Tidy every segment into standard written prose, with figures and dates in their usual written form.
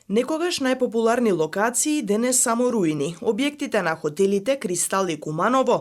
Некогаш најпопуларни локации денес само руини. Објектите на хотелите Кристал и Куманово,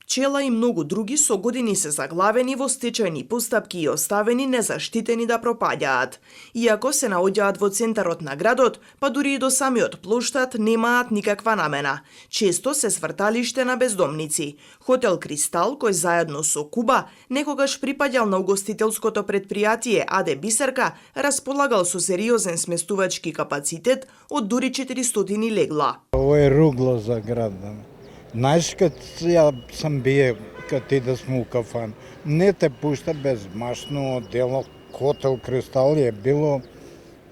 Пчела и многу други со години се заглавени во стечајни постапки и оставени незаштитени да пропаѓаат. Иако се наоѓаат во центарот на градот, па дури и до самиот плоштад немаат никаква намена. Често се сврталиште на бездомници. Хотел Кристал, кој заедно со Куба некогаш припаѓал на угостителското предпријатие АД Бисерка, располагал со сериозен сместувачки капацитет од дури 400 легла. Ово е ругло за градот. Знаеш, кад ја сам бие, кад иде сме у кафан, не те пушта без машно дело. Хотел Кристал е било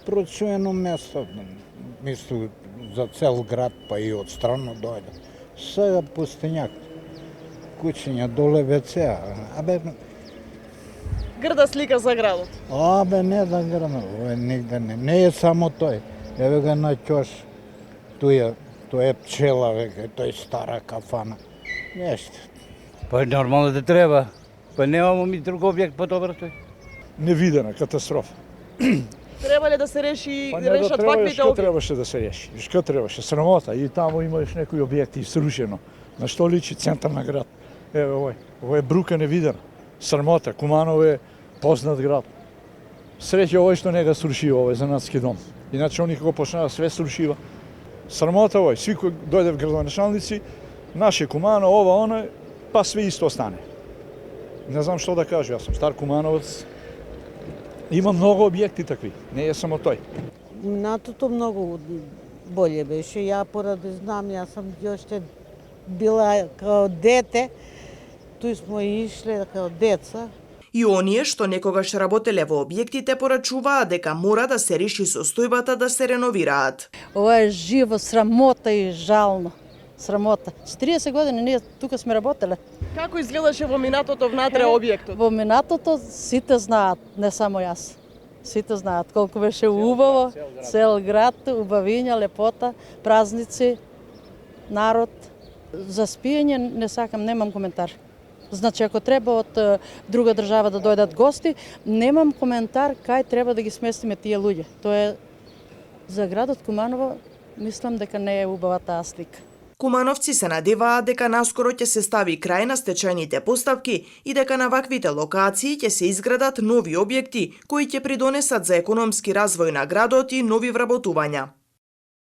процуено место, мислу, за цел град, па и од страна дојде. Сега пустињак, куќиња доле веце, Грда слика за градот. Не да града, нигде не е само тој. Еве го на ќош, Тоа е Пчела, веќе, тој стара кафана. Нешто. Па нормално да треба. Па немамо ми друг објект подобар тој. Невидена катастрофа. Треба ли да се реши, решат ваквите објекти? Требаше да се реши. Што требаше? Срамота. И таму имаш некои објекти срушено. На што личи центар на град? Еве овој. Овој е брука невидена. Срамота. Куманово е познат град. Среќа овој што не го сруши овој занатски дом. Иначе они како почнаа све срушива. Срамота овој, сви кои дојде в градоначалници, наше Кумано, ова, она, па све исто остане. Не знам што да кажу, јас сум стар кумановец. Има многу објекти такви, не е само тој. Натото многу болje беше. Ја поради знам, јас сум јоште била као дете, туј сме ишле као деца. И оние што некогаш работеле во објектите порачуваат дека мора да се реши состојбата да се реновираат. Ова е живо срамота и жално. Срамота. С 30 години ние тука сме работеле. Како изгледаше во минатото внатре објектот? Во минатото сите знаат, не само јас. Сите знаат колку беше убаво, цел град, убавиња, лепота, празници, народ. За спиење не сакам, немам коментар. Значи, ако треба од друга држава да дојдат гости, немам коментар кај треба да ги сместиме тие луѓе. Тоа е за градот Куманово, мислам дека не е убава таа слика. Кумановци се надеваат дека наскоро ќе се стави крај на стечајните постапки и дека на ваквите локации ќе се изградат нови објекти кои ќе придонесат за економски развој на градот и нови вработувања.